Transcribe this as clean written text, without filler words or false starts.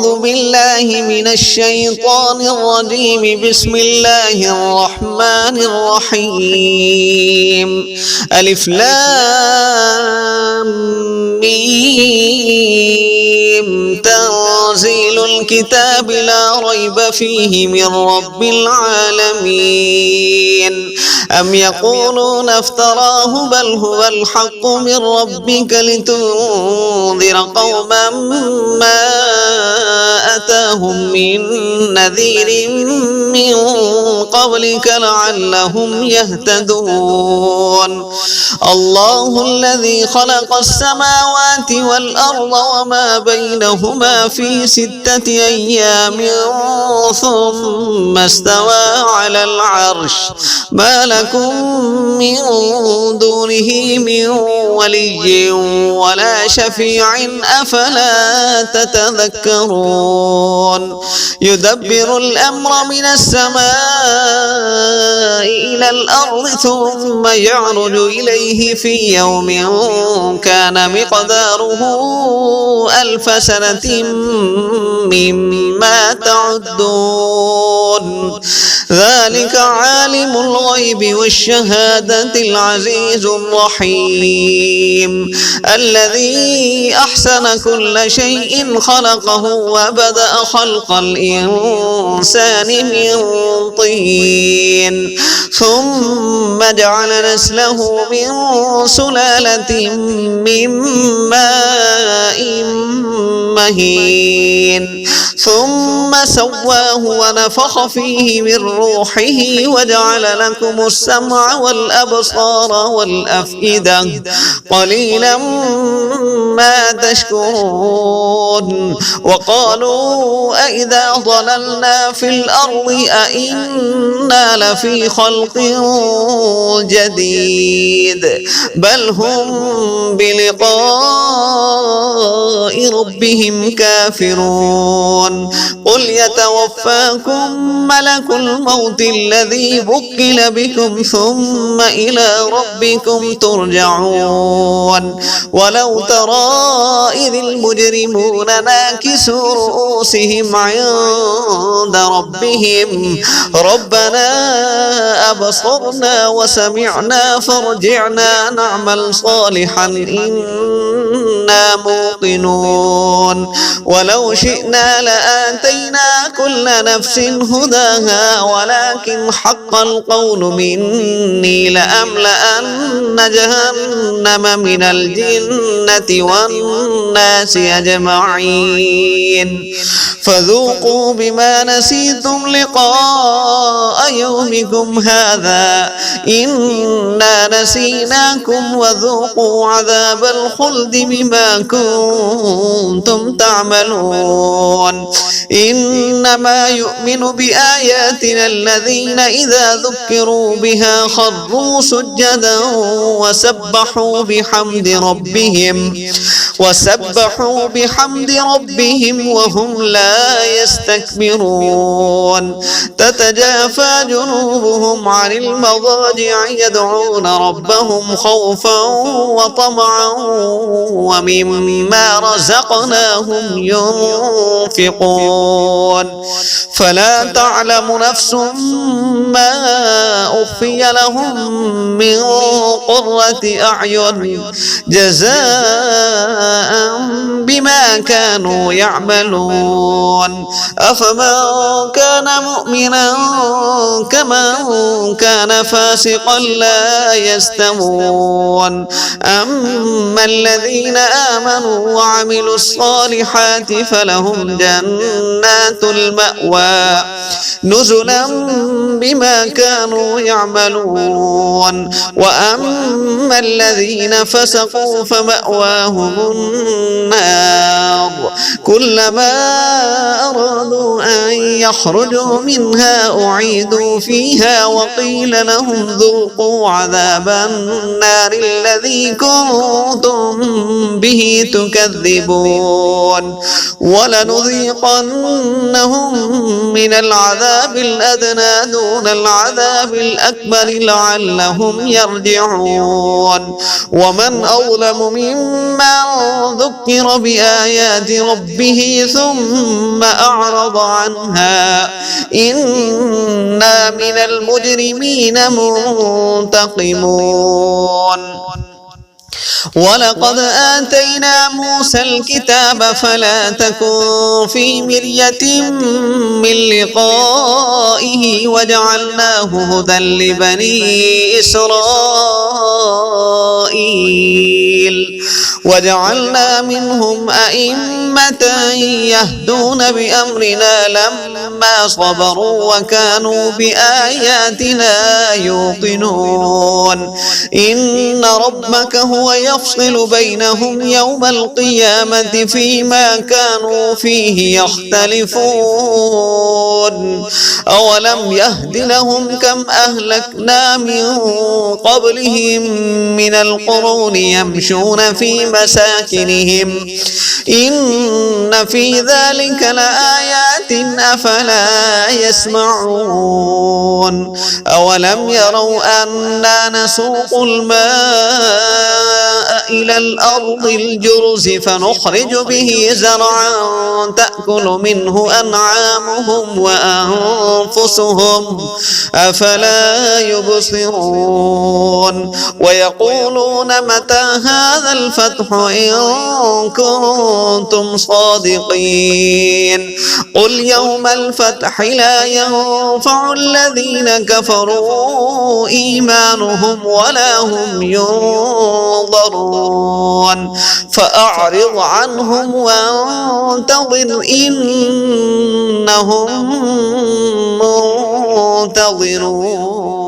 أعوذ بالله من الشيطان الرجيم. بسم الله الرحمن الرحيم. ألف لام ميم. تنزيل الكتاب لا ريب فيه من رب العالمين. أم يقولون افتراه بل هو الحق من ربك لتنذر قوما ما أتاهم من نذير من قبلك لعلهم يهتدون. الله الذي خلق السماوات والأرض وما بينهما في 6 أيام ثم استوى على العرش. ما لكم من دونه من ولي ولا شفيع أفلا تتذكرون. يدبر الأمر من السماء إلى الأرض ثم يعرج إليه في يوم كان مقداره 1000 سنة مما تعدون. ذلك عالم الغيب والشهادة العزيز الرحيم. الذي أحسن كل شيء خلقه وبدأ خلق الإنسان من طين ثم جعل نسله من سلالة من ماء مهين ثم سواه ونفخ فيه من روحه وجعل لكم السمع والأبصار والأفئدة قليلا ما تشكرون. وقالوا أئذا ضللنا في الأرض أئنا لفي خلق جديد بل هم بلقاء ربهم كافرون. قل يتوفاكم ملك الموت الذي وكل بكم ثم إلى ربكم ترجعون. ولو ترى إذ المجرمون ناكسوا رؤوسهم عند ربهم ربنا أبصرنا وسمعنا فارجعنا نعمل صالحا إنا موقنون. ولو شئنا لآتينا كل نفس هداها ولكن حق القول مني لأملأن جهنم من الجنة والناس أجمعين. فذوقوا بما نسيتم لقاء يومكم هذا إنا نسيناكم وذوقوا عذاب الخلد بما كنتم تعملون. إنما يؤمن بآياتنا الذين إذا ذكروا بها خروا سجدا وسبحوا بحمد ربهم وهم لا يستكبرون. تتجافى جنوبهم عن المضاجع يدعون ربهم خوفا وطمعا ومما رزقناهم ينفقون. فلا تعلم نفس ما أخفي لهم من قرة أعين جزاء بما كانوا يعملون. أفمن كان مؤمنا كمن كان فاسقا لا يستوون. أما الذين آمنوا وعملوا الصالحات فلهم جنات المأوى نزلا بما كانوا يعملون. وأما الذين فسقوا فمأواهم النار كلما أرادوا أن يخرجوا منها أعيدوا فيها وقيل لهم ذوقوا عذاب النار الذي كنتم به تكذبون. ولنذيقنهم من العذاب الأدنى دون العذاب الأكبر لعلهم يرجعون ومن أظلم ممن ذكر بآيات ربه ثم أعرض عنها إنا من المجرمين منتقمون ولقد آتينا موسى الكتاب فلا تكن في مرية من لقائه وجعلناه هدى لبني إسرائيل وجعلنا منهم أئمة يهدون بأمرنا لما صبروا وكانوا بآياتنا يوقنون إن ربك هو يفصل بينهم يوم القيامة فيما كانوا فيه يختلفون أولم يهد لهم كم أهلكنا من قبلهم من القرون يمشون في مساكنهم إن في ذلك لآيات أفلا يسمعون أولم يروا أنا نسوق الماء إلى الأرض الجرز فنخرج به زرعا تأكل منه أنعامهم وأنفسهم أفلا يبصرون ويقولون متى هذا الفتح إن كنتم صادقين قل يوم الفتح لا ينفع الذين كفروا إيمانهم ولا هم ينظرون فأعرض عنهم وانتظر إنهم منتظرون.